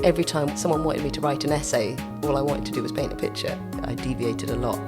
Every time someone wanted me to write an essay, all I wanted to do was paint a picture. I deviated a lot.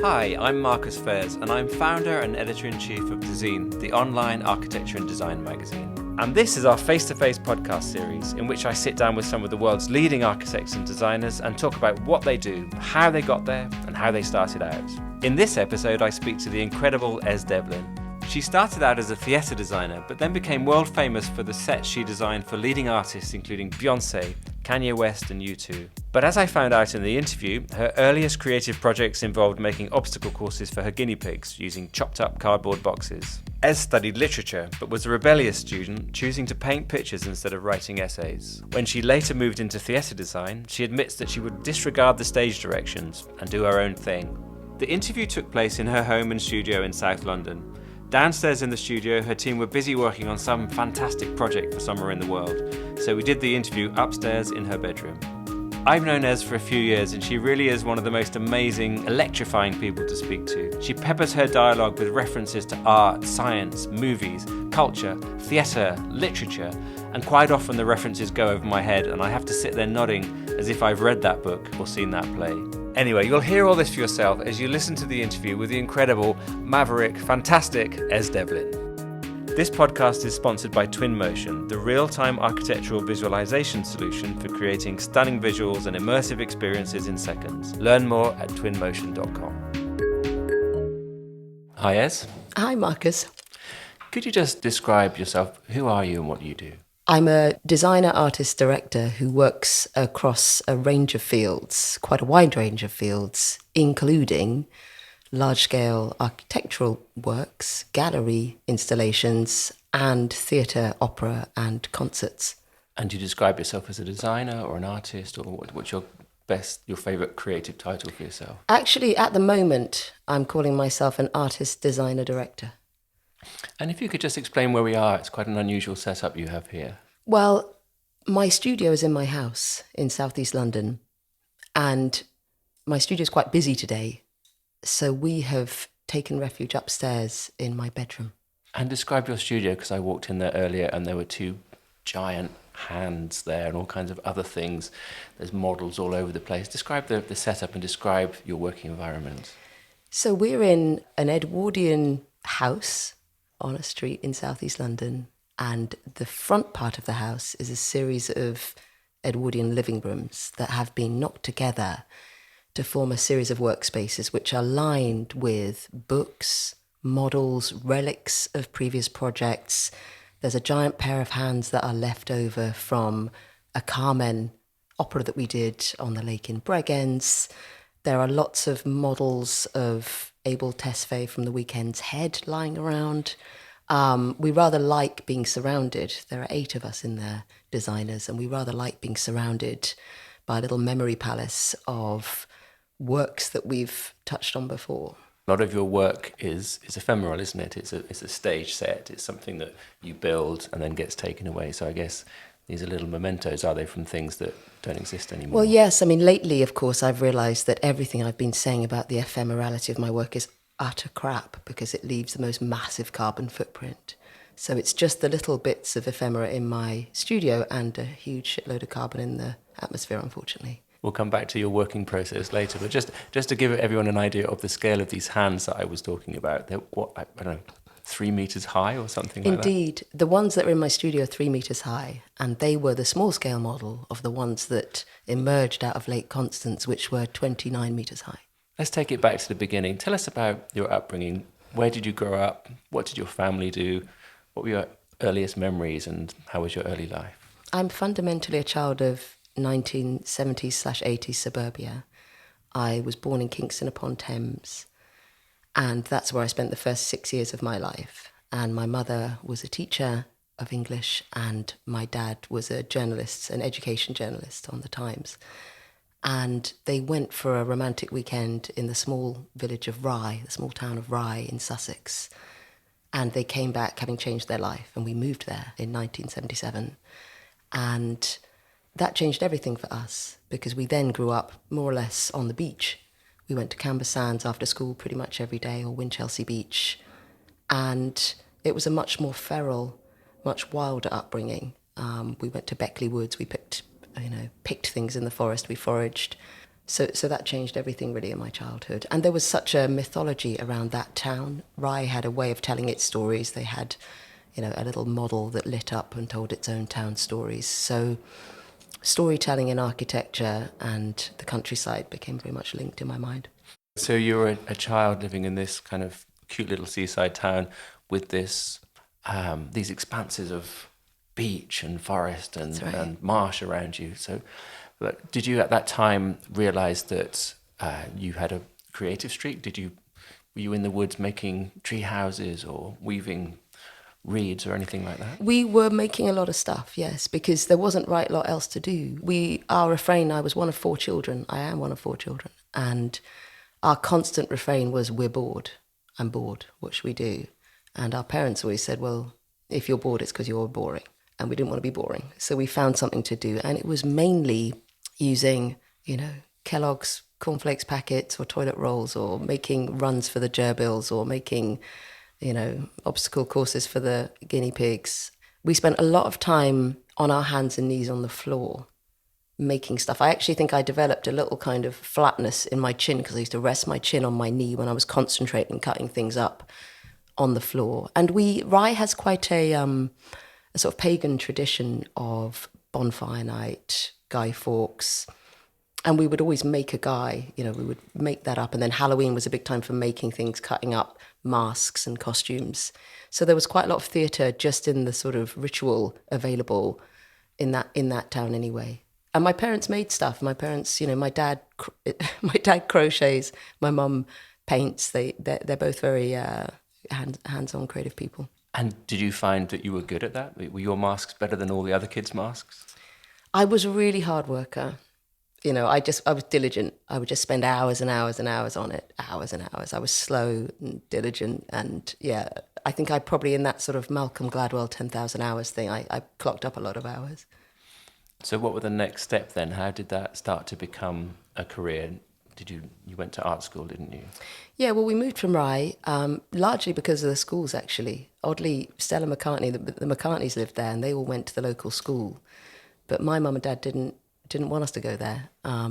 Hi, I'm Marcus Fairs, and I'm founder and editor-in-chief of Dezeen, the online architecture and design magazine. And this is our face-to-face podcast series in which I sit down with some of the world's leading architects and designers and talk about what they do, how they got there, and how they started out. In this episode, I speak to the incredible Es Devlin. She started out as a theatre designer, but then became world famous for the sets she designed for leading artists including Beyoncé, Kanye West and U2. But as I found out in the interview, her earliest creative projects involved making obstacle courses for her guinea pigs using chopped up cardboard boxes. Ez studied literature, but was a rebellious student, choosing to paint pictures instead of writing essays. When she later moved into theatre design, she admits that she would disregard the stage directions and do her own thing. The interview took place in her home and studio in South London. Downstairs in the studio, her team were busy working on some fantastic project for somewhere in the world, so we did the interview upstairs in her bedroom. I've known Ez for a few years and she really is one of the most amazing, electrifying people to speak to. She peppers her dialogue with references to art, science, movies, culture, theatre, literature, and quite often the references go over my head and I have to sit there nodding as if I've read that book or seen that play. Anyway, you'll hear all this for yourself as you listen to the interview with the incredible, maverick, fantastic Es Devlin. This podcast is sponsored by Twinmotion, the real-time architectural visualization solution for creating stunning visuals and immersive experiences in seconds. Learn more at twinmotion.com. Hi, Ez. Hi, Marcus. Could you just describe yourself? Who are you and what do you do? I'm a designer, artist, director who works across a range of fields, quite a wide range of fields, including large-scale architectural works, gallery installations, and theatre, opera, and concerts. And do you describe yourself as a designer or an artist, or what's your favourite creative title for yourself? Actually, at the moment, I'm calling myself an artist, designer, director. And if you could just explain where we are, it's quite an unusual setup you have here. Well, my studio is in my house in southeast London, and my studio is quite busy today, so we have taken refuge upstairs in my bedroom. And describe your studio, because I walked in there earlier and there were two giant hands there and all kinds of other things. There's models all over the place. Describe the setup and describe your working environment. So we're in an Edwardian house on a street in southeast London, and the front part of the house is a series of Edwardian living rooms that have been knocked together to form a series of workspaces which are lined with books, models, relics of previous projects. There's a giant pair of hands that are left over from a Carmen opera that we did on the lake in Bregenz. There are lots of models of Abel Tesfaye from The Weekend's Head lying around. We rather like being surrounded. There are 8 of us in there, designers, and we rather like being surrounded by a little memory palace of works that we've touched on before. A lot of your work is ephemeral, isn't it? It's a stage set. It's something that you build and then gets taken away. So I guess these are little mementos, are they, from things that don't exist anymore? Well, yes. I mean, lately, of course, I've realised that everything I've been saying about the ephemerality of my work is utter crap because it leaves the most massive carbon footprint. So it's just the little bits of ephemera in my studio and a huge shitload of carbon in the atmosphere, unfortunately. We'll come back to your working process later, but just to give everyone an idea of the scale of these hands that I was talking about, they're, I don't know, 3 meters high or something like that? Indeed. The ones that are in my studio are 3 meters high, and they were the small-scale model of the ones that emerged out of Lake Constance, which were 29 meters high. Let's take it back to the beginning. Tell us about your upbringing. Where did you grow up? What did your family do? What were your earliest memories and how was your early life? I'm fundamentally a child of 1970s/80s suburbia. I was born in Kingston upon Thames, and that's where I spent the first 6 years of my life. And my mother was a teacher of English and my dad was a journalist, an education journalist on the Times. And they went for a romantic weekend in the small village of Rye, the small town of Rye in Sussex. And they came back having changed their life, and we moved there in 1977. And that changed everything for us, because we then grew up more or less on the beach. We went to Camber Sands after school pretty much every day, or Winchelsea Beach. And it was a much more feral, much wilder upbringing. We went to Beckley Woods. We picked things in the forest. We foraged. So that changed everything really in my childhood. And there was such a mythology around that town. Rye had a way of telling its stories. They had, a little model that lit up and told its own town stories. So storytelling in architecture and the countryside became very much linked in my mind. So you were a child living in this kind of cute little seaside town with these expanses of beach and forest and marsh around you. So but did you at that time realize that you had a creative streak? Were you in the woods making tree houses or weaving reeds or anything like that? We were making a lot of stuff, yes, because there wasn't a lot else to do. Our refrain, I was one of 4 children. I am one of 4 children. And our constant refrain was, we're bored. I'm bored. What should we do? And our parents always said, well, if you're bored, it's because you're boring. And we didn't want to be boring. So we found something to do. And it was mainly using, Kellogg's cornflakes packets or toilet rolls, or making runs for the gerbils, or making, obstacle courses for the guinea pigs. We spent a lot of time on our hands and knees on the floor making stuff. I actually think I developed a little kind of flatness in my chin because I used to rest my chin on my knee when I was concentrating, cutting things up on the floor. And Rye has quite a sort of pagan tradition of bonfire night, Guy Fawkes, and we would always make a guy, we would make that up. And then Halloween was a big time for making things, cutting up masks and costumes. So there was quite a lot of theatre just in the sort of ritual available in that town anyway. And my parents made stuff. My parents, my dad crochets, my mum paints. They're both very hands-on creative people. And did you find that you were good at that? Were your masks better than all the other kids' masks? I was a really hard worker. I was diligent. I would just spend hours and hours and hours on it, hours and hours. I was slow and diligent. And yeah, I think I probably in that sort of Malcolm Gladwell 10,000 hours thing, I clocked up a lot of hours. So what were the next step then? How did that start to become a career? You went to art school, didn't you? Yeah, well, we moved from Rye, largely because of the schools, actually. Oddly, Stella McCartney, the McCartneys lived there, and they all went to the local school. But my mum and dad didn't want us to go there.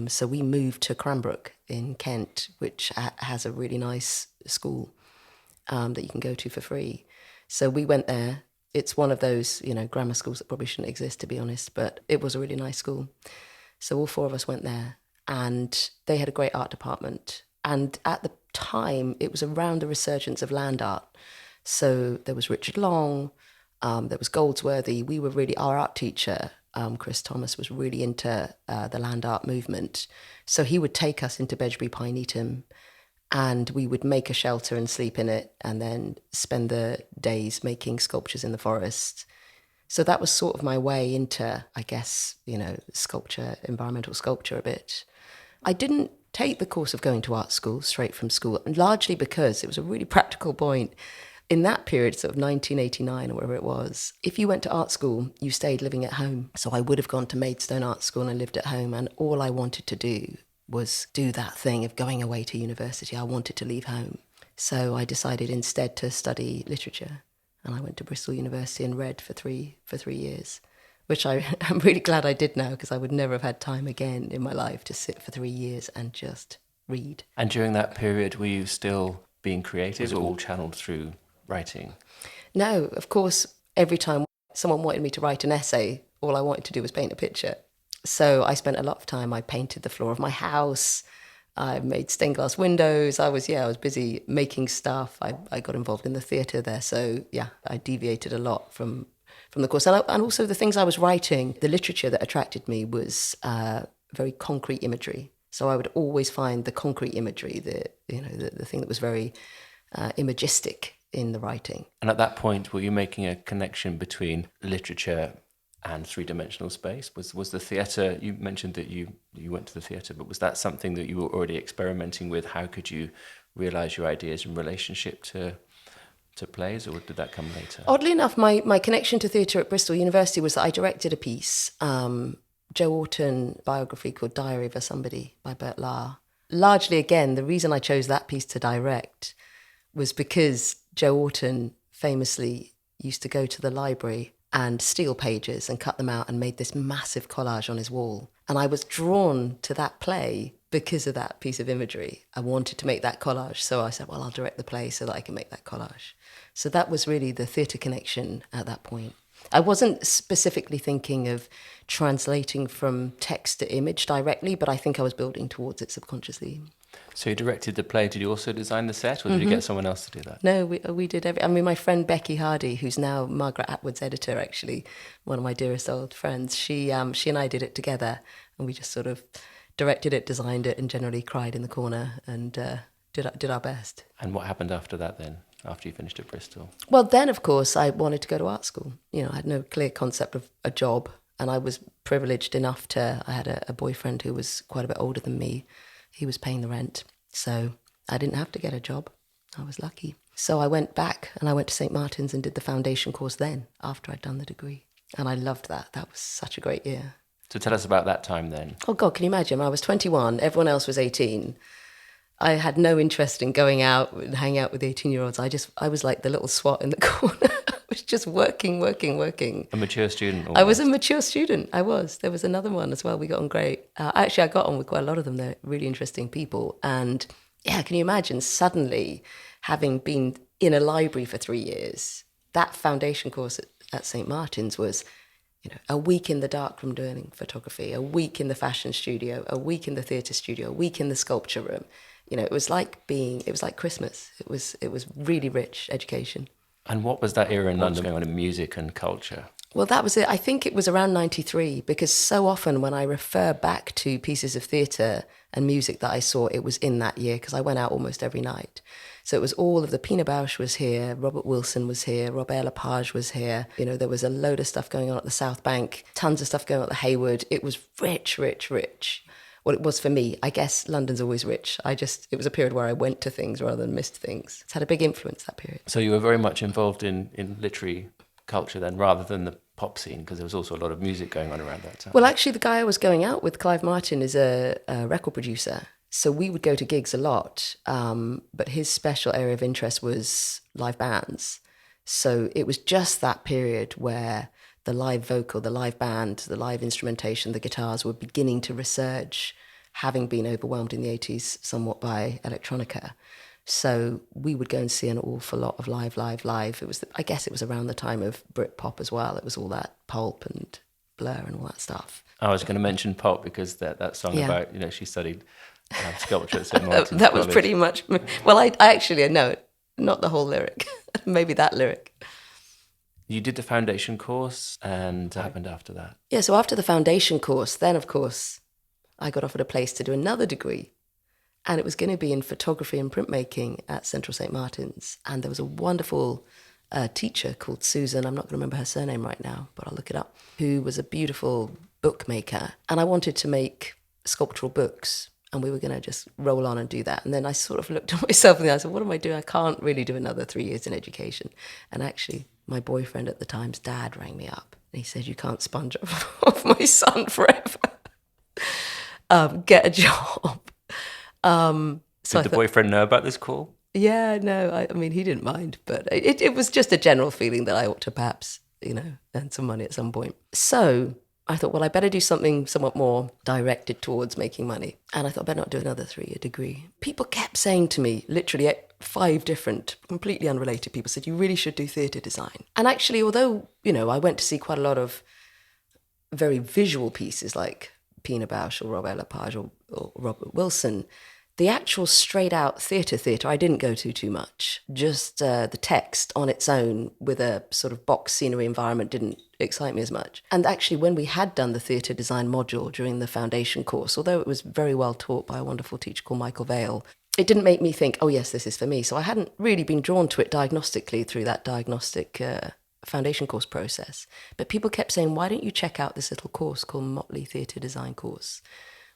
So we moved to Cranbrook in Kent, which has a really nice school that you can go to for free. So we went there. It's one of those, grammar schools that probably shouldn't exist, to be honest, but it was a really nice school. So all 4 of us went there, and they had a great art department. And at the time, it was around the resurgence of land art. So there was Richard Long, there was Goldsworthy. Our art teacher, Chris Thomas, was really into the land art movement. So he would take us into Bedgebury Pine Needham, and we would make a shelter and sleep in it, and then spend the days making sculptures in the forest. So that was sort of my way into, I guess, sculpture, environmental sculpture a bit. I didn't take the course of going to art school straight from school, and largely because it was a really practical point. In that period, sort of 1989 or whatever it was, if you went to art school, you stayed living at home. So I would have gone to Maidstone Art School and lived at home, and all I wanted to do was do that thing of going away to university. I wanted to leave home. So I decided instead to study literature, and I went to Bristol University and read for three years, which I'm really glad I did now, because I would never have had time again in my life to sit for 3 years and just read. And during that period, were you still being creative? Was it all channeled through writing? No, of course, every time someone wanted me to write an essay, all I wanted to do was paint a picture. So I spent a lot of time. I painted the floor of my house. I made stained glass windows. I was busy making stuff. I got involved in the theatre there. So yeah, I deviated a lot from the course. And also the things I was writing, the literature that attracted me was very concrete imagery. So I would always find the concrete imagery, the thing that was very imagistic in the writing. And at that point, were you making a connection between literature and three-dimensional space? Was the theatre, you mentioned that you went to the theatre, but was that something that you were already experimenting with? How could you realise your ideas in relationship to plays, or did that come later? Oddly enough, my connection to theatre at Bristol University was that I directed a piece, Joe Orton biography called Diary of a Somebody by Bert Lahr. Largely, again, the reason I chose that piece to direct was because Joe Orton famously used to go to the library and steel pages and cut them out and made this massive collage on his wall. And I was drawn to that play because of that piece of imagery. I wanted to make that collage. So I said, well, I'll direct the play so that I can make that collage. So that was really the theatre connection at that point. I wasn't specifically thinking of translating from text to image directly, but I think I was building towards it subconsciously. So you directed the play. Did you also design the set, or did you get someone else to do that? No, we did I mean, my friend Becky Hardy, who's now Margaret Atwood's editor, actually, one of my dearest old friends, she and I did it together, and we just sort of directed it, designed it, and generally cried in the corner and did our best. And what happened after that then, after you finished at Bristol? Well, then, of course, I wanted to go to art school. I had no clear concept of a job, and I was privileged enough I had a boyfriend who was quite a bit older than me. He was paying the rent, so I didn't have to get a job. I was lucky. So I went back and I went to St. Martin's and did the foundation course then, after I'd done the degree. And I loved that. That was such a great year. So tell us about that time then. Oh, God, can you imagine? I was 21, everyone else was 18. I had no interest in going out and hanging out with 18-year-olds. I was like the little swat in the corner. I was just working. A mature student? Almost. I was a mature student. I was. There was another one as well. We got on great. Actually, I got on with quite a lot of them. They're really interesting people. And yeah, can you imagine suddenly having been in a library for 3 years, that foundation course at St. Martin's was, a week in the darkroom doing photography, a week in the fashion studio, a week in the theatre studio, a week in the sculpture room. It was like Christmas. It was really rich education. And what was that era in London going on in music and culture? Well, that was it. I think it was around 93, because so often when I refer back to pieces of theatre and music that I saw, it was in that year, because I went out almost every night. So it was all of the Pina Bausch was here, Robert Wilson was here, Robert Lepage was here. There was a load of stuff going on at the South Bank, tons of stuff going on at the Hayward. It was rich, rich, rich. Well, it was for me. I guess London's always rich. It was a period where I went to things rather than missed things. It's had a big influence, that period. So you were very much involved in literary culture then, rather than the pop scene, because there was also a lot of music going on around that time. Well, actually, the guy I was going out with, Clive Martin, is a record producer. So we would go to gigs a lot, but his special area of interest was live bands. So it was just that period where the live vocal, the live band, the live instrumentation, the guitars were beginning to resurge, having been overwhelmed in the 80s somewhat by electronica. So we would go and see an awful lot of live. I guess it was around the time of Britpop as well. It was all that Pulp and Blur and all that stuff. I was going to mention Pulp because that song about, she studied sculpture at St. Martin's That was College. pretty much, well, I actually know, not the whole lyric, maybe that lyric. You did the foundation course, and what happened after that? Yeah, so after the foundation course, then, of course, I got offered a place to do another degree. And it was going to be in photography and printmaking at Central St. Martin's. And there was a wonderful teacher called Susan, I'm not going to remember her surname right now, but I'll look it up, who was a beautiful bookmaker. And I wanted to make sculptural books, and we were going to just roll on and do that. And then I sort of looked at myself and I said, what am I doing? I can't really do another 3 years in education. And actually, my boyfriend at the time's dad rang me up and he said, you can't sponge off my son forever. Get a job. Did the boyfriend know about this call? Yeah, no, I mean, he didn't mind, but it was just a general feeling that I ought to perhaps, earn some money at some point. So I thought, well, I better do something somewhat more directed towards making money. And I thought I better not do another 3-year degree. People kept saying to me, literally 5 different, completely unrelated people said, you really should do theatre design. And actually, although, I went to see quite a lot of very visual pieces like Pina Bausch or Robert Lepage or Robert Wilson, the actual straight-out theatre, I didn't go to too much. Just the text on its own with a sort of box scenery environment didn't excite me as much. And actually, when we had done the theatre design module during the foundation course, although it was very well taught by a wonderful teacher called Michael Vale, it didn't make me think, oh, yes, this is for me. So I hadn't really been drawn to it diagnostically through that diagnostic foundation course process. But people kept saying, why don't you check out this little course called Motley Theatre Design Course,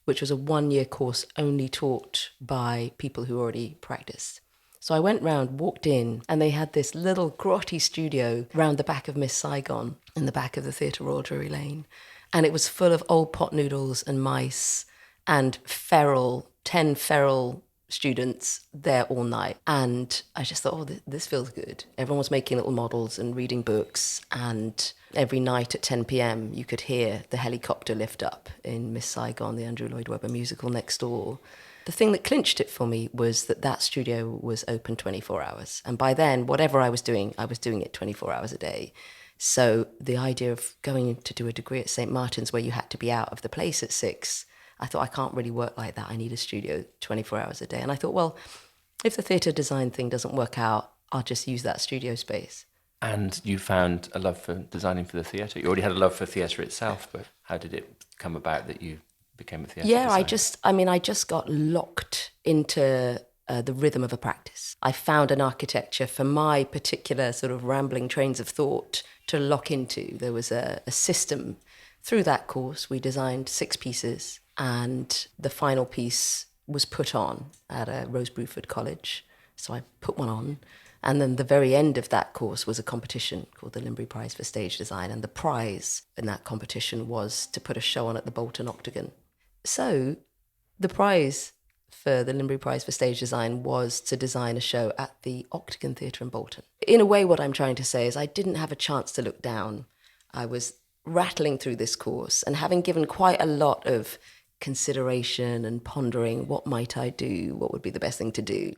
which was a 1-year course only taught by people who already practiced. So I went round, walked in, and they had this little grotty studio round the back of Miss Saigon, in the back of the Theatre Royal Drury Lane. And it was full of old pot noodles and mice and 10 feral students there all night. And I just thought, oh, this feels good. Everyone was making little models and reading books. And every night at 10 p.m, you could hear the helicopter lift up in Miss Saigon, the Andrew Lloyd Webber musical next door. The thing that clinched it for me was that studio was open 24 hours. And by then, whatever I was doing it 24 hours a day. So the idea of going to do a degree at St. Martin's where you had to be out of the place at 6, I thought, I can't really work like that. I need a studio 24 hours a day. And I thought, well, if the theatre design thing doesn't work out, I'll just use that studio space. And you found a love for designing for the theatre? You already had a love for theatre itself, but how did it come about that you became a theatre designer? I just got locked into the rhythm of a practice. I found an architecture for my particular sort of rambling trains of thought to lock into. There was a system. Through that course, we designed 6 pieces, and the final piece was put on at a Rose Bruford College. So I put one on. And then the very end of that course was a competition called the Limbury Prize for Stage Design. And the prize in that competition was to put a show on at the Bolton Octagon. So the prize for the Limbury Prize for Stage Design was to design a show at the Octagon Theatre in Bolton. In a way, what I'm trying to say is I didn't have a chance to look down. I was rattling through this course and having given quite a lot of consideration and pondering, what might I do? What would be the best thing to do?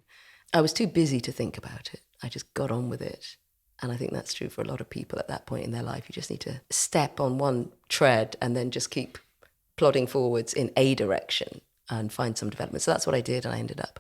I was too busy to think about it. I just got on with it. And I think that's true for a lot of people at that point in their life. You just need to step on one tread and then just keep plodding forwards in a direction and find some development. So that's what I did. And I ended up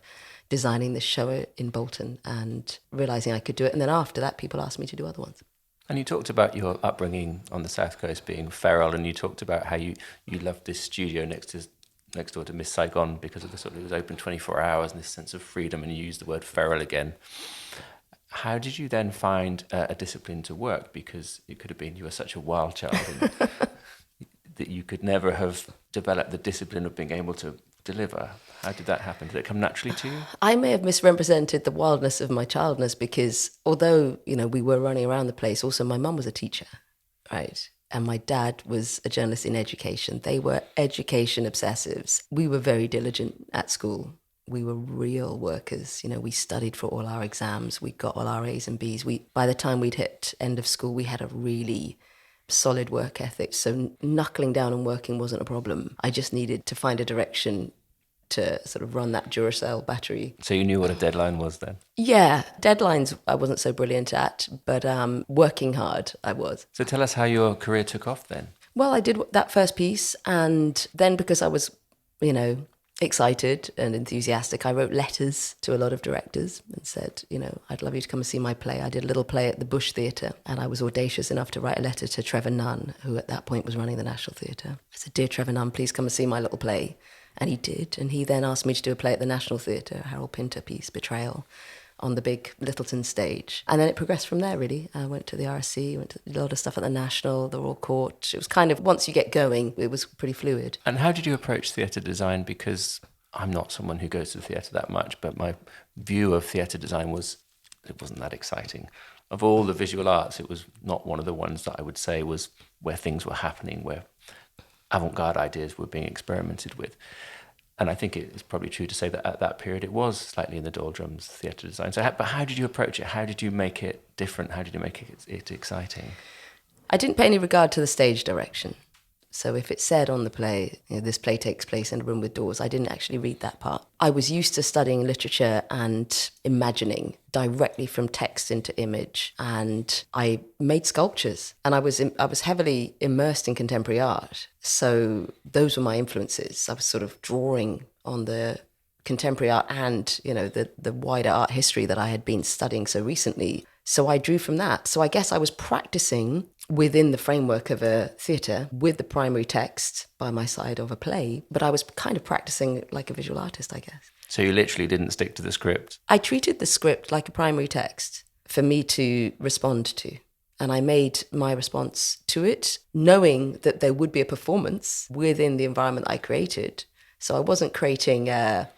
designing this show in Bolton and realising I could do it. And then after that, people asked me to do other ones. And you talked about your upbringing on the South Coast being feral, and you talked about how you loved this studio next door to Miss Saigon because of the sort of, it was open 24 hours and this sense of freedom, and you used the word feral again. How did you then find a discipline to work? Because it could have been you were such a wild child and that you could never have developed the discipline of being able to deliver. How did that happen? Did it come naturally to you? I may have misrepresented the wildness of my childness because although, we were running around the place, also my mum was a teacher, right? And my dad was a journalist in education. They were education obsessives. We were very diligent at school. We were real workers. We studied for all our exams. We got all our A's and B's. By the time we'd hit end of school, we had a really solid work ethic. So knuckling down and working wasn't a problem. I just needed to find a direction to sort of run that Duracell battery. So you knew what a deadline was then? Yeah, deadlines I wasn't so brilliant at, but working hard I was. So tell us how your career took off then. Well, I did that first piece, and then because I was, excited and enthusiastic, I wrote letters to a lot of directors and said, I'd love you to come and see my play. I did a little play at the Bush Theatre, and I was audacious enough to write a letter to Trevor Nunn, who at that point was running the National Theatre. I said, "Dear Trevor Nunn, please come and see my little play." And he did, and he then asked me to do a play at the National Theatre, a Harold Pinter piece, Betrayal, on the big Lyttelton stage. And then it progressed from there, really. I went to the RSC, went to a lot of stuff at the National, the Royal Court. It was kind of, once you get going, it was pretty fluid. And how did you approach theatre design? Because I'm not someone who goes to the theatre that much, but my view of theatre design was, it wasn't that exciting. Of all the visual arts, it was not one of the ones that I would say was where things were happening, where avant-garde ideas were being experimented with. And I think it's probably true to say that at that period it was slightly in the doldrums, theatre design. So, but how did you approach it? How did you make it different? How did you make it exciting? I didn't pay any regard to the stage direction. So if it said on the play, this play takes place in a room with doors, I didn't actually read that part. I was used to studying literature and imagining directly from text into image. And I made sculptures, and I was heavily immersed in contemporary art. So those were my influences. I was sort of drawing on the contemporary art and, the wider art history that I had been studying so recently. So I drew from that. So I guess I was practicing within the framework of a theatre with the primary text by my side of a play, but I was kind of practicing like a visual artist, I guess. So you literally didn't stick to the script? I treated the script like a primary text for me to respond to. And I made my response to it, knowing that there would be a performance within the environment I created. So I wasn't creating a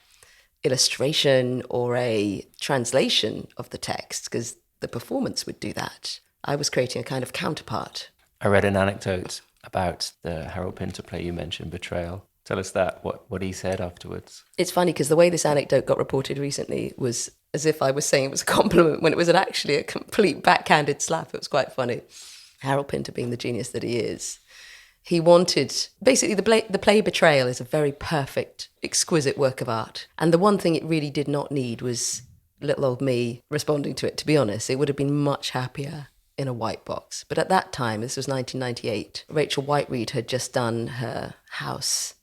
illustration or a translation of the text, because the performance would do that. I was creating a kind of counterpart. I read an anecdote about the Harold Pinter play you mentioned, Betrayal, Tell us that, what he said afterwards. It's funny because the way this anecdote got reported recently was as if I was saying it was a compliment when it was actually a complete backhanded slap. It was quite funny. Harold Pinter, being the genius that he is, he wanted, basically the play Betrayal is a very perfect, exquisite work of art. And the one thing it really did not need was little old me responding to it, to be honest. It would have been much happier in a white box. But at that time, this was 1998, Rachel Whiteread had just done her house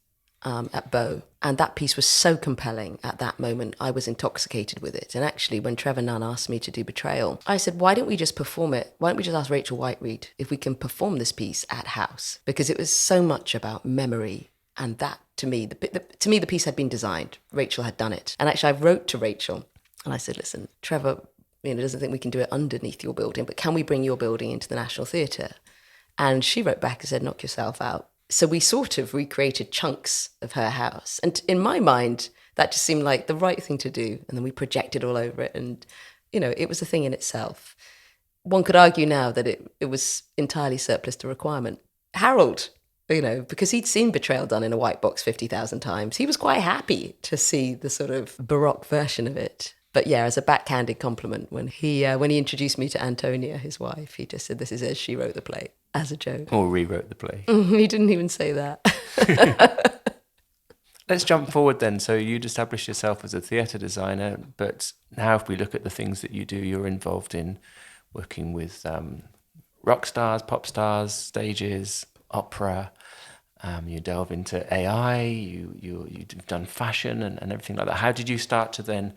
at Bow. And that piece was so compelling at that moment. I was intoxicated with it. And actually, when Trevor Nunn asked me to do Betrayal, I said, why don't we just perform it? Why don't we just ask Rachel Whiteread if we can perform this piece at house? Because it was so much about memory. And that, to me, the piece had been designed. Rachel had done it. And actually, I wrote to Rachel and I said, listen, Trevor, doesn't think we can do it underneath your building, but can we bring your building into the National Theatre? And she wrote back and said, knock yourself out. So we sort of recreated chunks of her house. And in my mind, that just seemed like the right thing to do. And then we projected all over it. And, it was a thing in itself. One could argue now that it was entirely surplus to requirement. Harold, because he'd seen Betrayal done in a white box 50,000 times, he was quite happy to see the sort of Baroque version of it. But yeah, as a backhanded compliment, when he introduced me to Antonia, his wife, he just said, this is as she wrote the play, as a joke. Or rewrote the play. He didn't even say that. Let's jump forward then. So you'd established yourself as a theatre designer, but now if we look at the things that you do, you're involved in working with rock stars, pop stars, stages, opera. You delve into AI, you've done fashion and everything like that. How did you start to then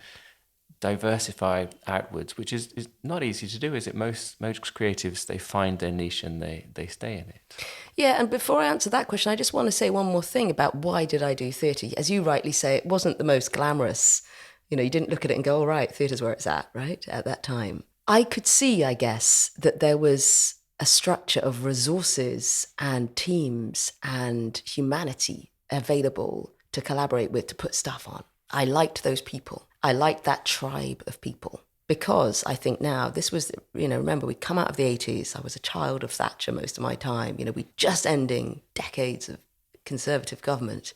diversify outwards, which is not easy to do, is it? Most creatives, they find their niche and they stay in it. Yeah, and before I answer that question, I just want to say one more thing about why did I do theatre? As you rightly say, it wasn't the most glamorous. You didn't look at it and go, all right, theatre's where it's at, right, at that time. I could see, I guess, that there was a structure of resources and teams and humanity available to collaborate with, to put stuff on. I liked those people. I liked that tribe of people because I think now this was, remember, we'd come out of the 80s. I was a child of Thatcher most of my time. We're just ending decades of Conservative government,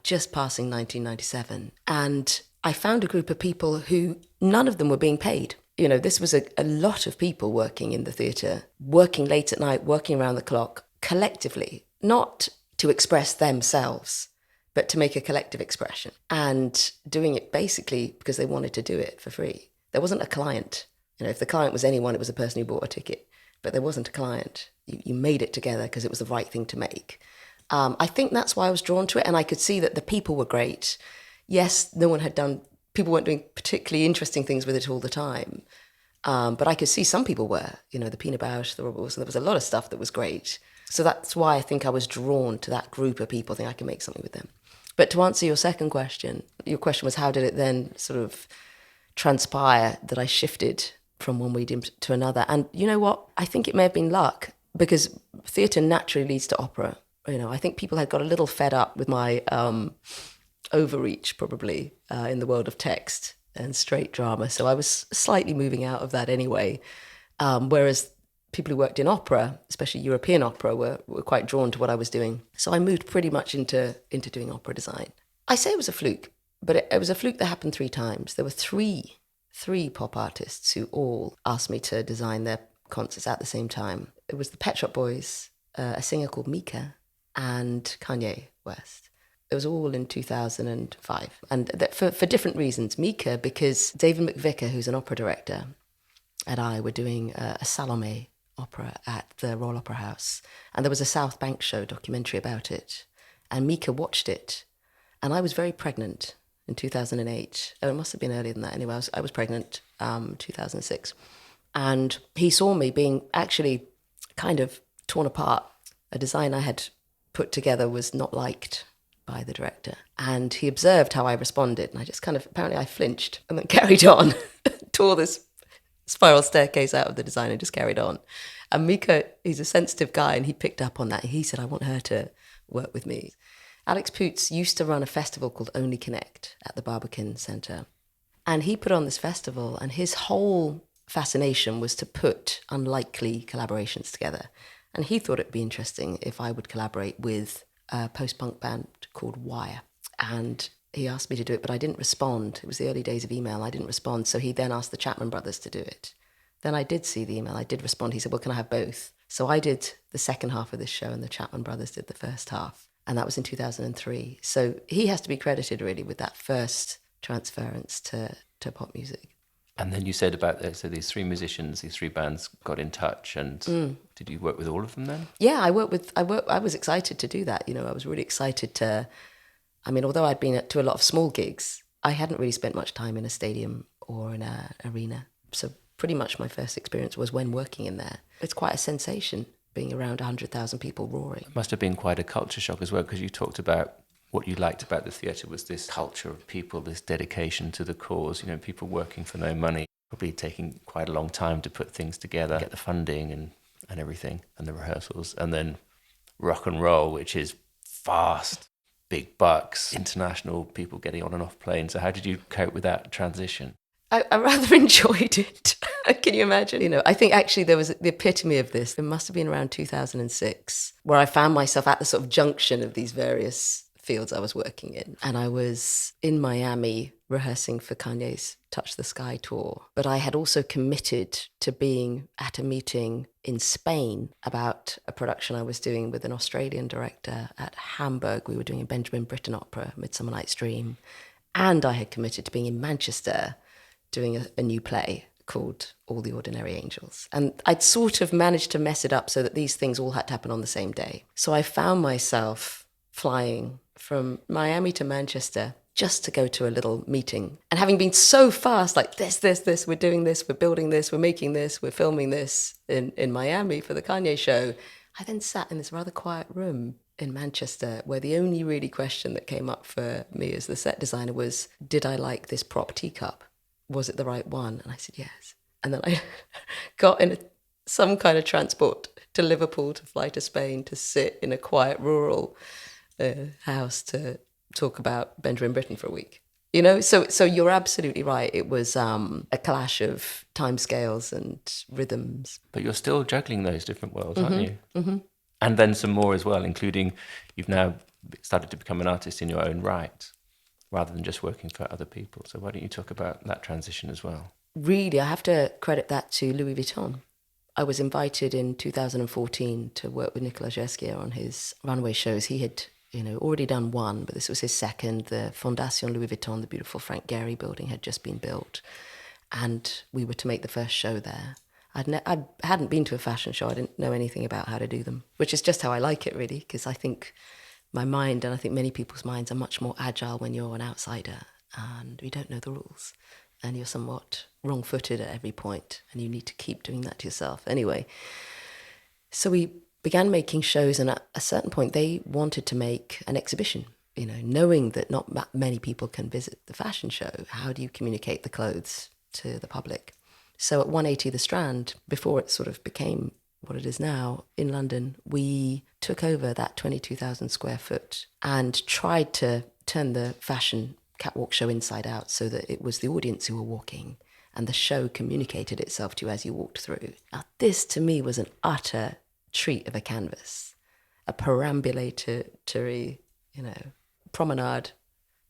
just passing 1997. And I found a group of people who none of them were being paid. This was a lot of people working in the theatre, working late at night, working around the clock, collectively, not to express themselves, but to make a collective expression and doing it basically because they wanted to do it for free. There wasn't a client. If the client was anyone, it was a person who bought a ticket, but there wasn't a client. You made it together because it was the right thing to make. I think that's why I was drawn to it. And I could see that the people were great. Yes, people weren't doing particularly interesting things with it all the time. But I could see some people were, the Pina Bausch, the Robert Wilson, there was a lot of stuff that was great. So that's why I think I was drawn to that group of people. I think I can make something with them. But to answer your second question, your question was how did it then sort of transpire that I shifted from one medium to another? And you know what? I think it may have been luck because theatre naturally leads to opera. I think people had got a little fed up with my overreach probably in the world of text and straight drama. So I was slightly moving out of that anyway. Whereas people who worked in opera, especially European opera, were quite drawn to what I was doing. So I moved pretty much into doing opera design. I say it was a fluke, but it was a fluke that happened 3 times. There were three pop artists who all asked me to design their concerts at the same time. It was the Pet Shop Boys, a singer called Mika, and Kanye West. It was all in 2005. And for different reasons. Mika, because David McVicker, who's an opera director, and I were doing a Salome opera at the Royal Opera House. And there was a South Bank show documentary about it. And Mika watched it. And I was very pregnant in 2008. Oh, it must have been earlier than that. Anyway, I was pregnant 2006. And he saw me being actually kind of torn apart. A design I had put together was not liked by the director. And he observed how I responded. And I just apparently I flinched and then carried on, tore this spiral staircase out of the design and just carried on. And Mika, he's a sensitive guy and he picked up on that. He said, I want her to work with me. Alex Poots used to run a festival called Only Connect at the Barbican Centre. And he put on this festival and his whole fascination was to put unlikely collaborations together. And he thought it'd be interesting if I would collaborate with a post-punk band called Wire. And he asked me to do it, but I didn't respond. It was the early days of email. I didn't respond. So he then asked the Chapman brothers to do it. Then I did see the email. I did respond. He said, well, can I have both? So I did the second half of this show and the Chapman brothers did the first half. And that was in 2003. So he has to be credited really with that first transference to pop music. And then you said about this, so these three musicians, these three bands got in touch, and did you work with all of them then? Yeah, I was excited to do that. I was really excited to, although I'd been to a lot of small gigs, I hadn't really spent much time in a stadium or in an arena. So pretty much my first experience was when working in there. It's quite a sensation being around 100,000 people roaring. It must have been quite a culture shock as well, because you talked about what you liked about the theatre was this culture of people, this dedication to the cause, people working for no money, probably taking quite a long time to put things together, get the funding and everything, and the rehearsals. And then rock and roll, which is fast, big bucks, international people getting on and off planes. So how did you cope with that transition? I rather enjoyed it. Can you imagine? I think actually there was the epitome of this. It must have been around 2006, where I found myself at the sort of junction of these various fields I was working in. And I was in Miami rehearsing for Kanye's Touch the Sky tour. But I had also committed to being at a meeting in Spain about a production I was doing with an Australian director at Hamburg. We were doing a Benjamin Britten opera, Midsummer Night's Dream. And I had committed to being in Manchester doing a new play called All the Ordinary Angels. And I'd sort of managed to mess it up so that these things all had to happen on the same day. So I found myself flying from Miami to Manchester just to go to a little meeting. And having been so fast, like this, we're doing this, we're building this, we're making this, we're filming this in Miami for the Kanye show, I then sat in this rather quiet room in Manchester where the only really question that came up for me as the set designer was, did I like this prop teacup? Was it the right one? And I said, yes. And then I got in some kind of transport to Liverpool to fly to Spain to sit in a quiet rural house to talk about Benjamin Britten for a week. So you're absolutely right. It was a clash of timescales and rhythms. But you're still juggling those different worlds, aren't you? Mm-hmm. And then some more as well, including you've now started to become an artist in your own right, rather than just working for other people. So why don't you talk about that transition as well? Really, I have to credit that to Louis Vuitton. I was invited in 2014 to work with Nicolas Ghesquière on his runway shows. He had, already done one, but this was his second. The Fondation Louis Vuitton, the beautiful Frank Gehry building, had just been built. And we were to make the first show there. I hadn't been to a fashion show. I didn't know anything about how to do them, which is just how I like it, really, because I think my mind, and I think many people's minds, are much more agile when you're an outsider and you don't know the rules and you're somewhat wrong-footed at every point and you need to keep doing that to yourself. Anyway, so we began making shows, and at a certain point they wanted to make an exhibition, knowing that not many people can visit the fashion show. How do you communicate the clothes to the public? So at 180 The Strand, before it sort of became what it is now in London, we took over that 22,000 square foot and tried to turn the fashion catwalk show inside out so that it was the audience who were walking and the show communicated itself to you as you walked through. Now, this to me was an utter treat of a canvas, a perambulatory, promenade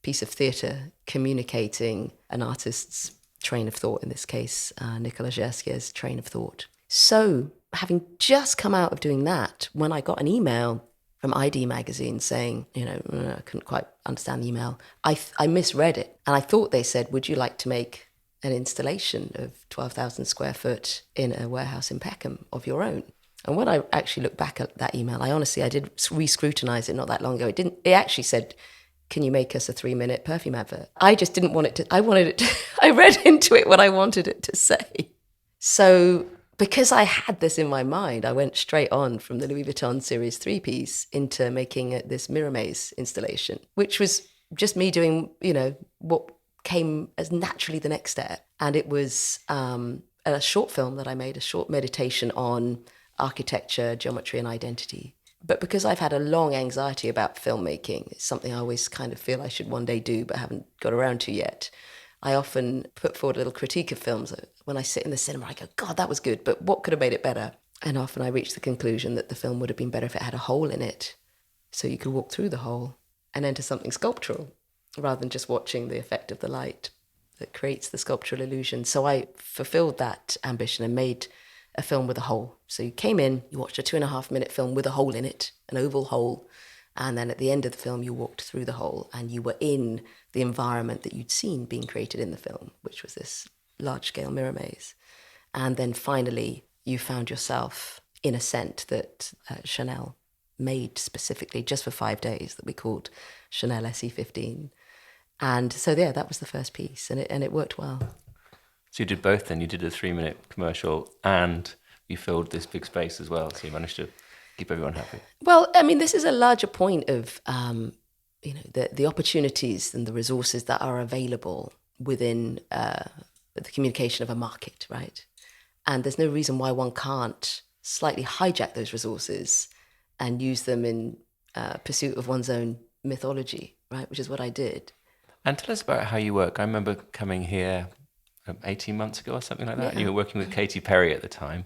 piece of theatre communicating an artist's train of thought, in this case, Nicolas Ghesquière's train of thought. So, having just come out of doing that, when I got an email from ID magazine saying, I couldn't quite understand the email, I misread it. And I thought they said, would you like to make an installation of 12,000 square foot in a warehouse in Peckham of your own? And when I actually look back at that email, I did re-scrutinize it not that long ago. It actually said, can you make us a 3-minute perfume advert? I just didn't want it to, I wanted it to, I read into it what I wanted it to say. So because I had this in my mind, I went straight on from the Louis Vuitton Series 3-piece into making this Mirror Maze installation, which was just me doing, what came as naturally the next step. And it was a short film that I made, a short meditation on architecture, geometry, and identity. But because I've had a long anxiety about filmmaking, it's something I always kind of feel I should one day do, but haven't got around to yet. I often put forward a little critique of films. When I sit in the cinema, I go, God, that was good, but what could have made it better? And often I reach the conclusion that the film would have been better if it had a hole in it, so you could walk through the hole and enter something sculptural rather than just watching the effect of the light that creates the sculptural illusion. So I fulfilled that ambition and made a film with a hole. So you came in, you watched a 2.5-minute film with a hole in it, an oval hole, and then at the end of the film you walked through the hole and you were in the environment that you'd seen being created in the film, which was this large-scale mirror maze. And then finally you found yourself in a scent that Chanel made specifically just for 5 days that we called Chanel SE15. And so, yeah, that was the first piece, and it worked well. So you did both then? You did a 3-minute commercial and you filled this big space as well, so you managed to keep everyone happy. Well, I mean, this is a larger point of, the opportunities and the resources that are available within the communication of a market, right? And there's no reason why one can't slightly hijack those resources and use them in pursuit of one's own mythology, right? Which is what I did. And tell us about how you work. I remember coming here 18 months ago or something like that, and you were working with Katy Perry at the time.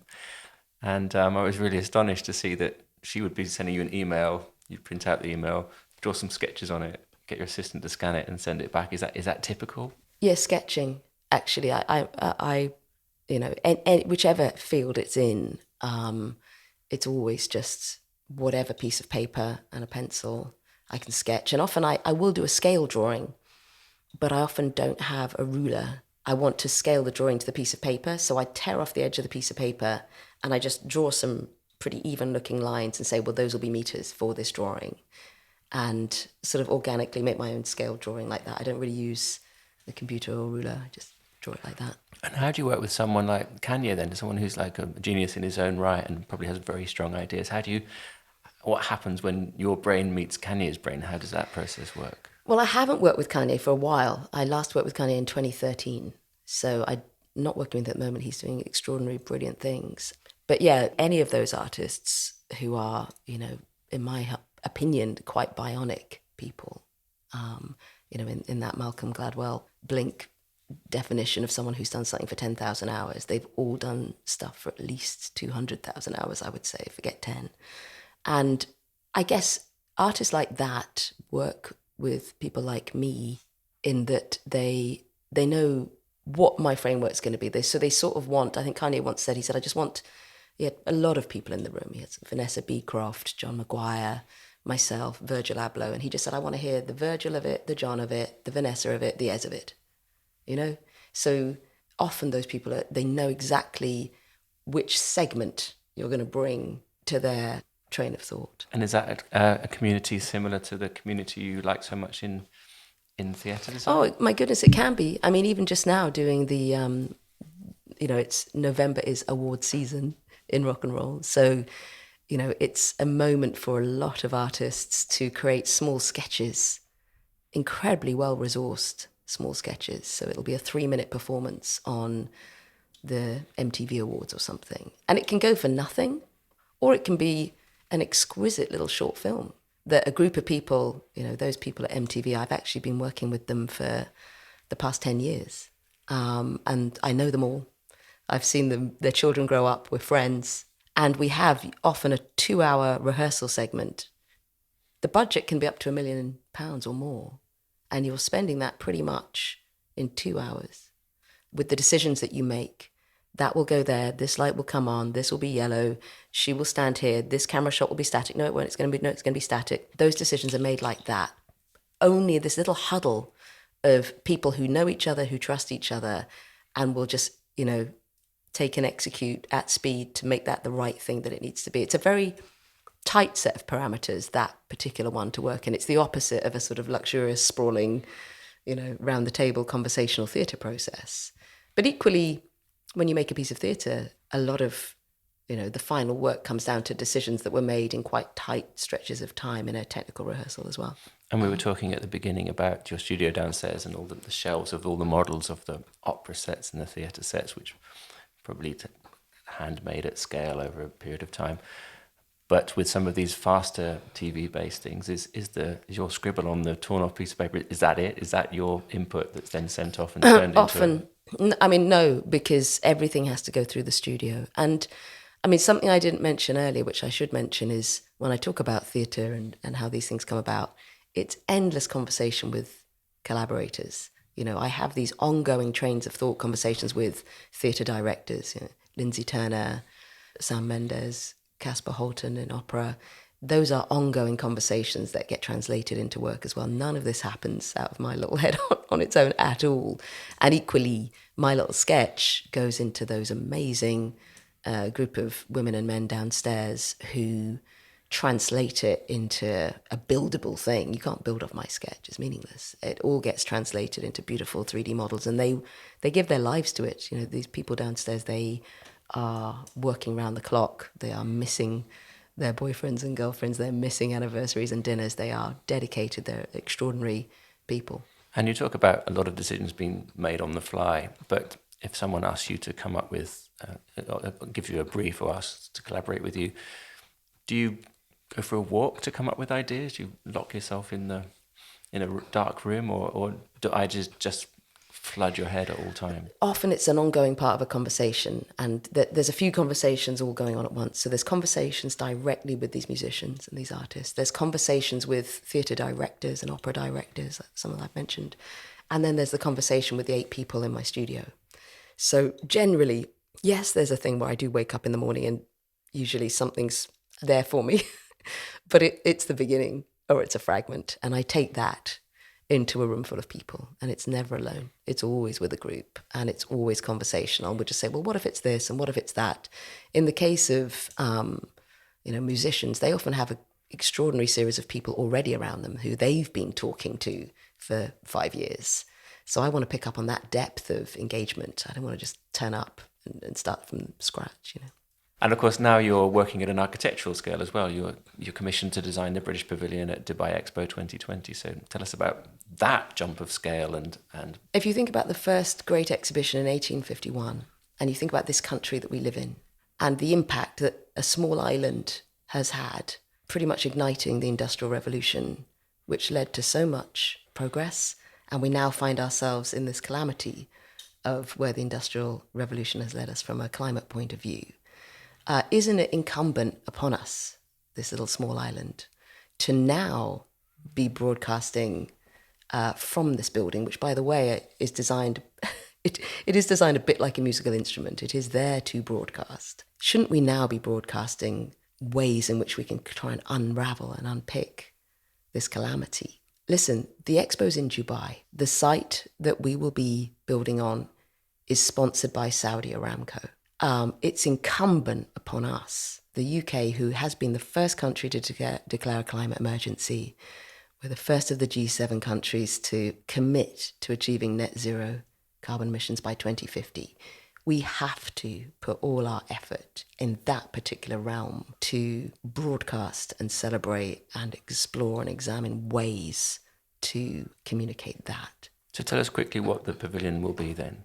And I was really astonished to see that she would be sending you an email, you'd print out the email, draw some sketches on it, get your assistant to scan it and send it back. Is that typical? Yeah, sketching. Actually, I whichever field it's in, it's always just whatever piece of paper and a pencil I can sketch. And often I will do a scale drawing, but I often don't have a ruler. I want to scale the drawing to the piece of paper, so I tear off the edge of the piece of paper and I just draw some pretty even looking lines and say, well, those will be meters for this drawing, and sort of organically make my own scale drawing like that. I don't really use the computer or ruler, I just draw it like that. And how do you work with someone like Kanye then, someone who's like a genius in his own right and probably has very strong ideas? What happens when your brain meets Kanye's brain? How does that process work? Well, I haven't worked with Kanye for a while. I last worked with Kanye in 2013. So I'm not working with him at the moment. He's doing extraordinary, brilliant things. But yeah, any of those artists who are, in my opinion, quite bionic people, in that Malcolm Gladwell Blink definition of someone who's done something for 10,000 hours, they've all done stuff for at least 200,000 hours, I would say, forget 10. And I guess artists like that work with people like me in that they know what my framework's going to be. So they sort of want, I think Kanye once said, he said, I just want, he had a lot of people in the room. He had Vanessa Beecroft, John Maguire, myself, Virgil Abloh. And he just said, I want to hear the Virgil of it, the John of it, the Vanessa of it, the Ez of it, So often those people, they know exactly which segment you're going to bring to their train of thought. And is that a community similar to the community you like so much in theatre design? Oh, my goodness, it can be. I mean, even just now doing the, it's November is award season in rock and roll. So, it's a moment for a lot of artists to create small sketches, incredibly well-resourced small sketches. So it'll be a 3-minute performance on the MTV Awards or something. And it can go for nothing, or it can be an exquisite little short film that a group of people, those people at MTV, I've actually been working with them for the past 10 years. And I know them all. I've seen their children grow up, we're friends. And we have often a 2-hour rehearsal segment. The budget can be up to £1 million or more. And you're spending that pretty much in 2 hours with the decisions that you make. That will go there, this light will come on, this will be yellow, she will stand here, this camera shot will be static, no, it won't, it's going to be static. Those decisions are made like that. Only this little huddle of people who know each other, who trust each other, and will just, take and execute at speed to make that the right thing that it needs to be. It's a very tight set of parameters, that particular one to work in. It's the opposite of a sort of luxurious, sprawling, round the table conversational theatre process. But equally, when you make a piece of theatre, a lot of, the final work comes down to decisions that were made in quite tight stretches of time in a technical rehearsal as well. And we were talking at the beginning about your studio downstairs and all the shelves of all the models of the opera sets and the theatre sets, which probably handmade at scale over a period of time. But with some of these faster TV-based things, is your scribble on the torn-off piece of paper, is that it? Is that your input that's then sent off and turned often, into... I mean, no, because everything has to go through the studio. And, I mean, something I didn't mention earlier, which I should mention, is when I talk about theatre and how these things come about, it's endless conversation with collaborators. You know, I have these ongoing trains of thought conversations with theatre directors, you know, Lindsay Turner, Sam Mendes, Caspar Holton in opera. Those are ongoing conversations that get translated into work as well. None of this happens out of my little head on its own at all. And equally, my little sketch goes into those amazing group of women and men downstairs who translate it into a buildable thing. You can't build off my sketch, it's meaningless. It all gets translated into beautiful 3D models, and they give their lives to it. You know, these people downstairs, they are working around the clock. They are missing their boyfriends and girlfriends. They're missing anniversaries and dinners. They are dedicated. They're extraordinary people. And you talk about a lot of decisions being made on the fly, but if someone asks you to come up with, give you a brief or asks to collaborate with you, do you go for a walk to come up with ideas? Do you lock yourself in a dark room, or do ideas just flood your head at all times? Often it's an ongoing part of a conversation, and there's a few conversations all going on at once. So there's conversations directly with these musicians and these artists. There's conversations with theatre directors and opera directors, some of that I've mentioned. And then there's the conversation with the 8 people in my studio. So generally, yes, there's a thing where I do wake up in the morning and usually something's there for me, but it's the beginning or it's a fragment. And I take that into a room full of people, and it's never alone. It's always with a group, and it's always conversational. And we'll just say, well, what if it's this and what if it's that? In the case of, musicians, they often have an extraordinary series of people already around them who they've been talking to for 5 years. So I want to pick up on that depth of engagement. I don't want to just turn up and start from scratch, you know. And of course, now you're working at an architectural scale as well. You're commissioned to design the British Pavilion at Dubai Expo 2020. So tell us about that jump of scale and... If you think about the first great exhibition in 1851, and you think about this country that we live in, and the impact that a small island has had, pretty much igniting the Industrial Revolution, which led to so much progress, and we now find ourselves in this calamity of where the Industrial Revolution has led us from a climate point of view. Isn't it incumbent upon us, this little small island, to now be broadcasting from this building, which, by the way, is designed, it is designed a bit like a musical instrument. It is there to broadcast. Shouldn't we now be broadcasting ways in which we can try and unravel and unpick this calamity? Listen, the expo's in Dubai. The site that we will be building on is sponsored by Saudi Aramco. It's incumbent upon us, the UK, who has been the first country to declare a climate emergency. We're the first of the G7 countries to commit to achieving net zero carbon emissions by 2050. We have to put all our effort in that particular realm to broadcast and celebrate and explore and examine ways to communicate that. So tell us quickly what the pavilion will be then.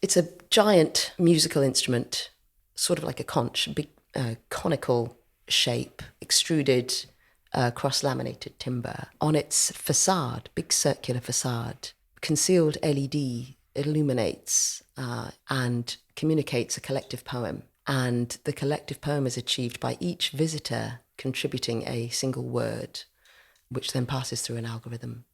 It's a giant musical instrument, sort of like a conch, big conical shape, extruded cross-laminated timber. On its facade, big circular facade, concealed LED illuminates and communicates a collective poem. And the collective poem is achieved by each visitor contributing a single word, which then passes through an algorithm.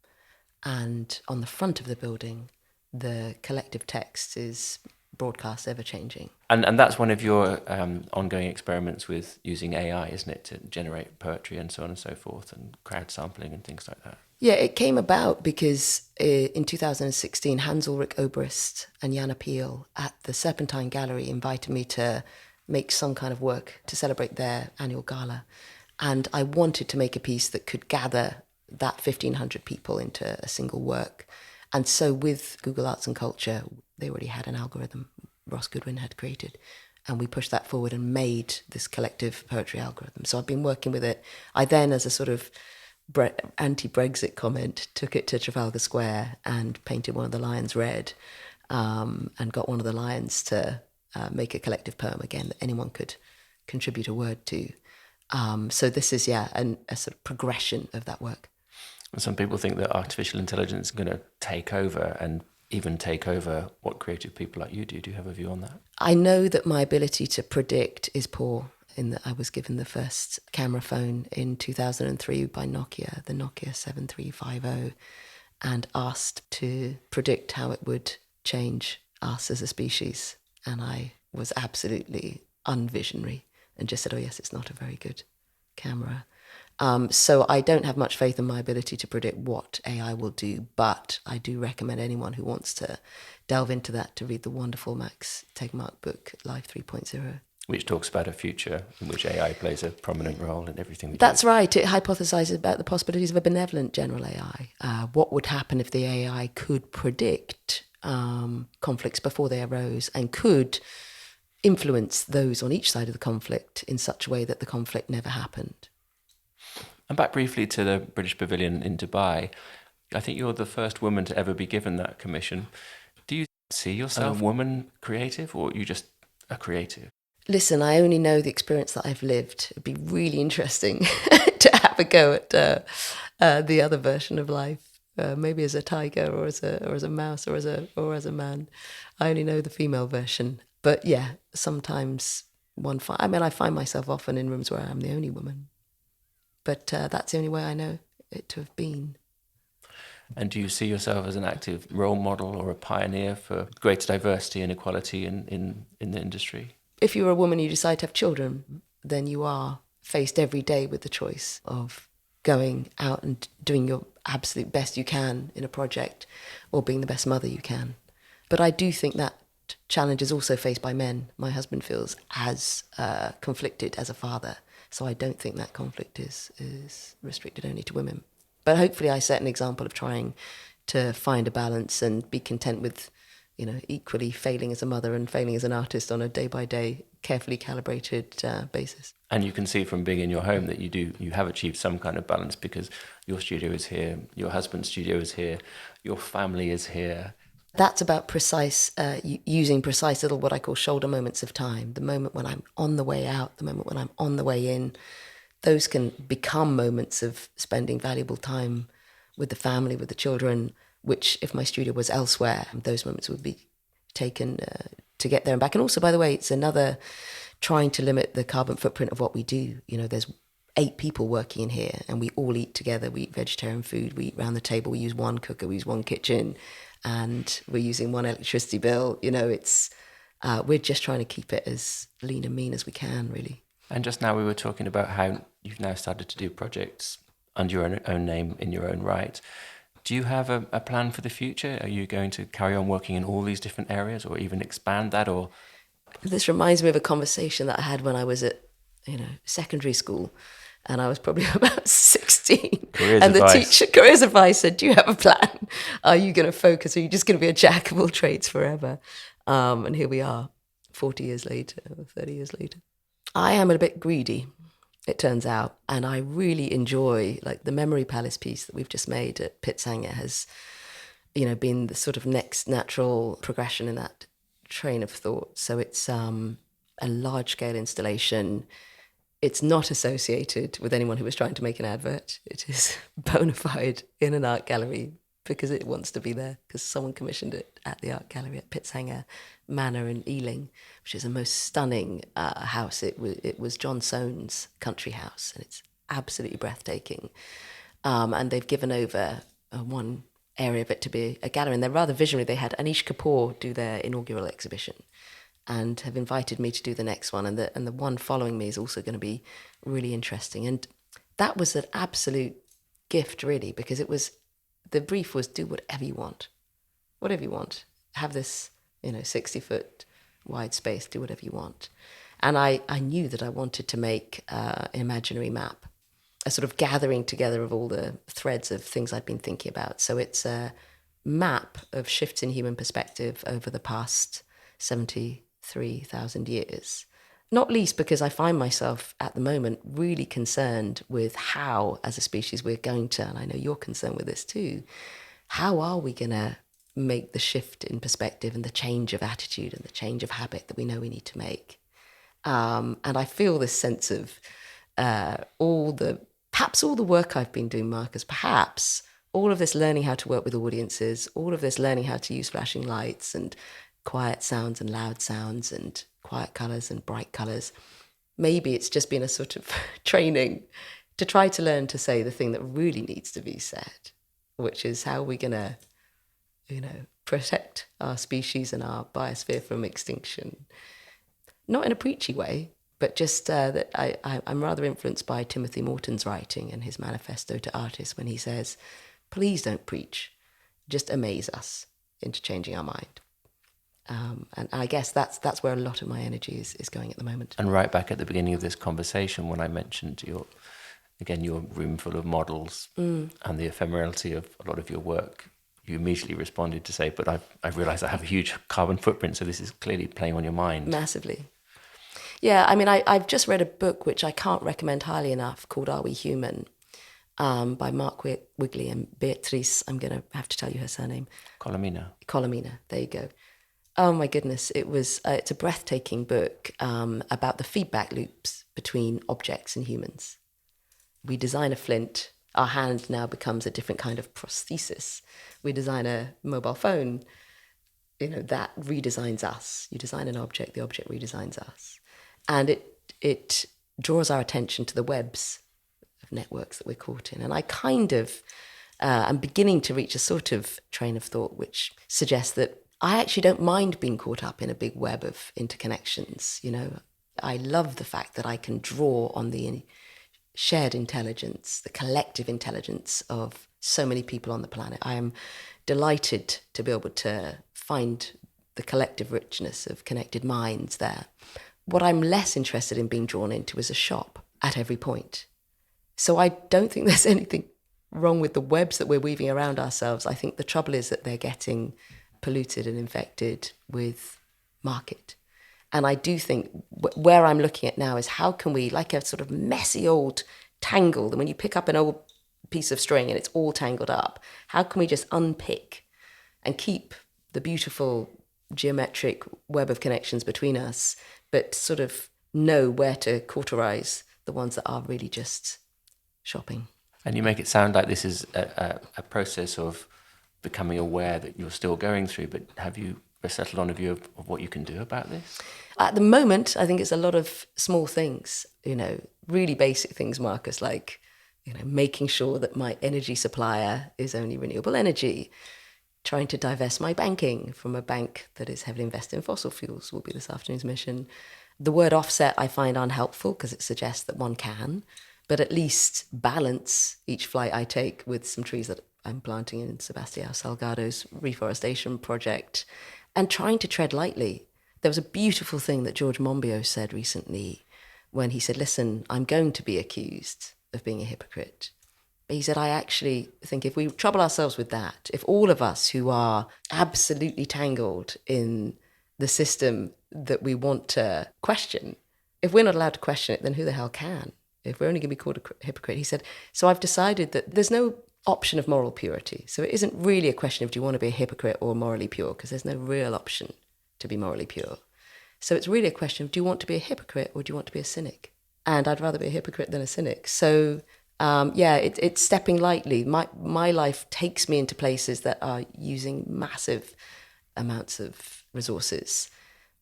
And on the front of the building, the collective text is broadcast ever-changing. And that's one of your ongoing experiments with using AI, isn't it, to generate poetry and so on and so forth, and crowd sampling and things like that? Yeah, it came about because in 2016, Hans Ulrich Obrist and Jana Peel at the Serpentine Gallery invited me to make some kind of work to celebrate their annual gala. And I wanted to make a piece that could gather that 1,500 people into a single work. And so with Google Arts and Culture, they already had an algorithm Ross Goodwin had created. And we pushed that forward and made this collective poetry algorithm. So I've been working with it. I then, as a sort of anti-Brexit comment, took it to Trafalgar Square and painted one of the lions red and got one of the lions to make a collective poem again that anyone could contribute a word to. So this is, a sort of progression of that work. Some people think that artificial intelligence is going to take over and even take over what creative people like you do? Do you have a view on that? I know that my ability to predict is poor, in that I was given the first camera phone in 2003 by Nokia, the Nokia 7350, and asked to predict how it would change us as a species. And I was absolutely unvisionary and just said, oh yes, it's not a very good camera. So I don't have much faith in my ability to predict what AI will do, but I do recommend anyone who wants to delve into that to read the wonderful Max Tegmark book, Life 3.0. Which talks about a future in which AI plays a prominent role in everything we do. That's right. It hypothesizes about the possibilities of a benevolent general AI. What would happen if the AI could predict conflicts before they arose and could influence those on each side of the conflict in such a way that the conflict never happened. And back briefly to the British Pavilion in Dubai, I think you're the first woman to ever be given that commission. Do you see yourself a woman creative, or are you just a creative? Listen, I only know the experience that I've lived. It'd be really interesting to have a go at the other version of life, maybe as a tiger or as a mouse or as a man. I only know the female version, but yeah, sometimes I find myself often in rooms where I'm the only woman, but that's the only way I know it to have been. And do you see yourself as an active role model or a pioneer for greater diversity and equality in the industry? If you're a woman and you decide to have children, then you are faced every day with the choice of going out and doing your absolute best you can in a project or being the best mother you can. But I do think that challenge is also faced by men. My husband feels as conflicted as a father, so I don't think that conflict is restricted only to women. But hopefully I set an example of trying to find a balance and be content with, equally failing as a mother and failing as an artist on a day-by-day, carefully calibrated basis. And you can see from being in your home that you have achieved some kind of balance, because your studio is here, your husband's studio is here, your family is here. That's about using precise little what I call shoulder moments of time. The moment when I'm on the way out, the moment when I'm on the way in, those can become moments of spending valuable time with the family, with the children, which if my studio was elsewhere, those moments would be taken to get there and back. And also, by the way, it's another trying to limit the carbon footprint of what we do. There's 8 people working in here and we all eat together. We eat vegetarian food, we eat round the table, we use one cooker, we use one kitchen, and we're using one electricity bill. We're just trying to keep it as lean and mean as we can, really. And just now we were talking about how you've now started to do projects under your own name, in your own right. Do you have a plan for the future? Are you going to carry on working in all these different areas, or even expand that? Or this reminds me of a conversation that I had when I was at, secondary school, and I was probably about 16. Careers advice said, "Do you have a plan? Are you going to focus? Or are you just going to be a jack of all trades forever?" And here we are, 40 years later, or 30 years later. I am a bit greedy, it turns out, and I really enjoy, like, the Memory Palace piece that we've just made at Pitsanger has, been the sort of next natural progression in that train of thought. So it's a large-scale installation. It's not associated with anyone who was trying to make an advert. It is bona fide in an art gallery because it wants to be there, because someone commissioned it at the art gallery at Pitsanger Manor in Ealing, which is a most stunning house. It was John Soane's country house, and it's absolutely breathtaking. And they've given over one area of it to be a gallery, and they're rather visionary. They had Anish Kapoor do their inaugural exhibition and have invited me to do the next one, and the one following me is also going to be really interesting. And that was an absolute gift, really, because the brief was, do whatever you want. Whatever you want. Have this, 60-foot wide space, do whatever you want. And I knew that I wanted to make an imaginary map, a sort of gathering together of all the threads of things I'd been thinking about. So it's a map of shifts in human perspective over the past 73,000 years. Not least because I find myself at the moment really concerned with how, as a species, we're going to, and I know you're concerned with this too, how are we going to make the shift in perspective and the change of attitude and the change of habit that we know we need to make? And I feel this sense of perhaps all the work I've been doing, Mark, has perhaps all of this learning how to work with audiences, all of this learning how to use flashing lights and quiet sounds and loud sounds and quiet colours and bright colours, maybe it's just been a sort of training to try to learn to say the thing that really needs to be said, which is how we're going to, protect our species and our biosphere from extinction. Not in a preachy way, but just that I'm rather influenced by Timothy Morton's writing and his manifesto to artists when he says, please don't preach, just amaze us into changing our mind. And I guess that's where a lot of my energy is going at the moment. And right back at the beginning of this conversation, when I mentioned your room full of models and the ephemerality of a lot of your work, you immediately responded to say, but I've realised I have a huge carbon footprint, so this is clearly playing on your mind. Massively. Yeah, I mean, I've just read a book which I can't recommend highly enough called Are We Human? By Mark Wigley and Beatrice, I'm going to have to tell you her surname. Colomina, there you go. Oh my goodness, it's a breathtaking book about the feedback loops between objects and humans. We design a flint, our hand now becomes a different kind of prosthesis. We design a mobile phone, that redesigns us. You design an object, the object redesigns us. And it draws our attention to the webs of networks that we're caught in. And I kind of am beginning to reach a sort of train of thought which suggests that I actually don't mind being caught up in a big web of interconnections. I love the fact that I can draw on the shared intelligence, the collective intelligence of so many people on the planet. I am delighted to be able to find the collective richness of connected minds there. What I'm less interested in being drawn into is a shop at every point. So I don't think there's anything wrong with the webs that we're weaving around ourselves. I think the trouble is that they're getting polluted and infected with market. And I do think where I'm looking at now is how can we, like a sort of messy old tangle, that when you pick up an old piece of string and it's all tangled up, how can we just unpick and keep the beautiful geometric web of connections between us, but sort of know where to cauterize the ones that are really just shopping. And you make it sound like this is a process of becoming aware that you're still going through, but have you settled on a view of what you can do about this? At the moment, I think it's a lot of small things, really basic things, Marcus, like, making sure that my energy supplier is only renewable energy, trying to divest my banking from a bank that is heavily invested in fossil fuels will be this afternoon's mission. The word offset I find unhelpful because it suggests that one can, but at least balance each flight I take with some trees that I'm planting in Sebastião Salgado's reforestation project, and trying to tread lightly. There was a beautiful thing that George Monbiot said recently when he said, listen, I'm going to be accused of being a hypocrite. But he said, I actually think if we trouble ourselves with that, if all of us who are absolutely tangled in the system that we want to question, if we're not allowed to question it, then who the hell can? If we're only going to be called a hypocrite. He said, so I've decided that there's no option of moral purity. So it isn't really a question of do you want to be a hypocrite or morally pure, because there's no real option to be morally pure. So it's really a question of do you want to be a hypocrite or do you want to be a cynic? And I'd rather be a hypocrite than a cynic. So it's stepping lightly. My life takes me into places that are using massive amounts of resources.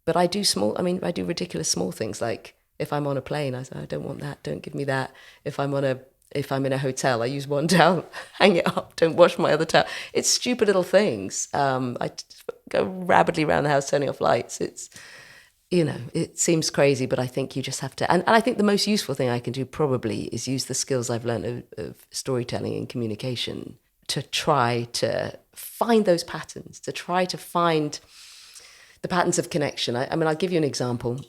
But I do ridiculous small things, like if I'm on a plane, I say, I don't want that, don't give me that. If I'm in a hotel, I use one towel, hang it up, don't wash my other towel. It's stupid little things. I go rapidly around the house turning off lights. It's, it seems crazy, but I think you just have to. And I think the most useful thing I can do probably is use the skills I've learned of storytelling and communication to try to find those patterns, to try to find the patterns of connection. I'll give you an example.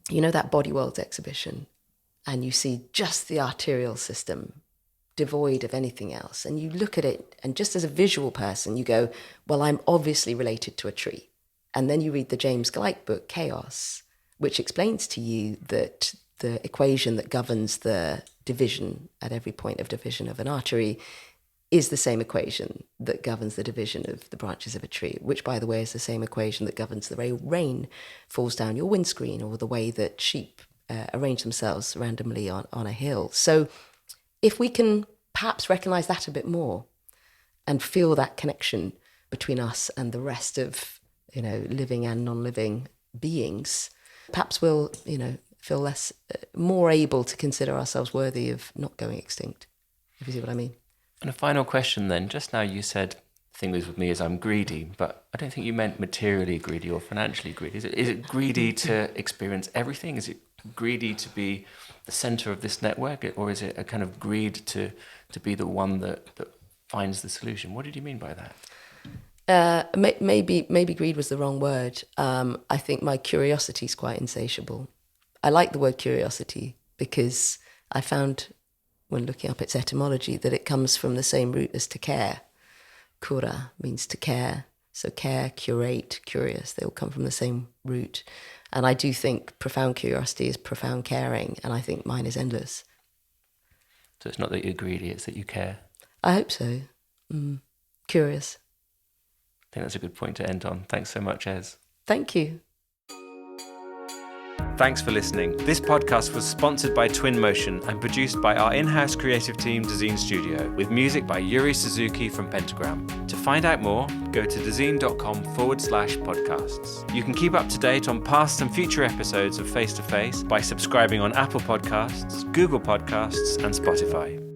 That Body Worlds exhibition, and you see just the arterial system devoid of anything else. And you look at it, and just as a visual person, you go, well, I'm obviously related to a tree. And then you read the James Gleick book, Chaos, which explains to you that the equation that governs the division at every point of division of an artery is the same equation that governs the division of the branches of a tree, which, by the way, is the same equation that governs the way rain falls down your windscreen or the way that sheep arrange themselves randomly on a hill. So if we can perhaps recognise that a bit more, and feel that connection between us and the rest of, living and non-living beings, perhaps we'll, feel more able to consider ourselves worthy of not going extinct, if you see what I mean. And a final question then. Just now you said, the thing with me is I'm greedy, but I don't think you meant materially greedy or financially greedy. Is it greedy to experience everything? Is it greedy to be the center of this network? Or is it a kind of greed to be the one that finds the solution? What did you mean by that? Maybe greed was the wrong word. I think my curiosity is quite insatiable. I like the word curiosity because I found, when looking up its etymology, that it comes from the same root as to care. Cura means to care. So care, curate, curious, they all come from the same root. And I do think profound curiosity is profound caring, and I think mine is endless. So it's not that you're greedy, it's that you care. I hope so. Curious. I think that's a good point to end on. Thanks so much, Ez. Thank you. Thanks for listening. This podcast was sponsored by Twinmotion and produced by our in-house creative team, Dezeen Studio, with music by Yuri Suzuki from Pentagram. To find out more, go to dezeen.com/podcasts. You can keep up to date on past and future episodes of Face to Face by subscribing on Apple Podcasts, Google Podcasts, and Spotify.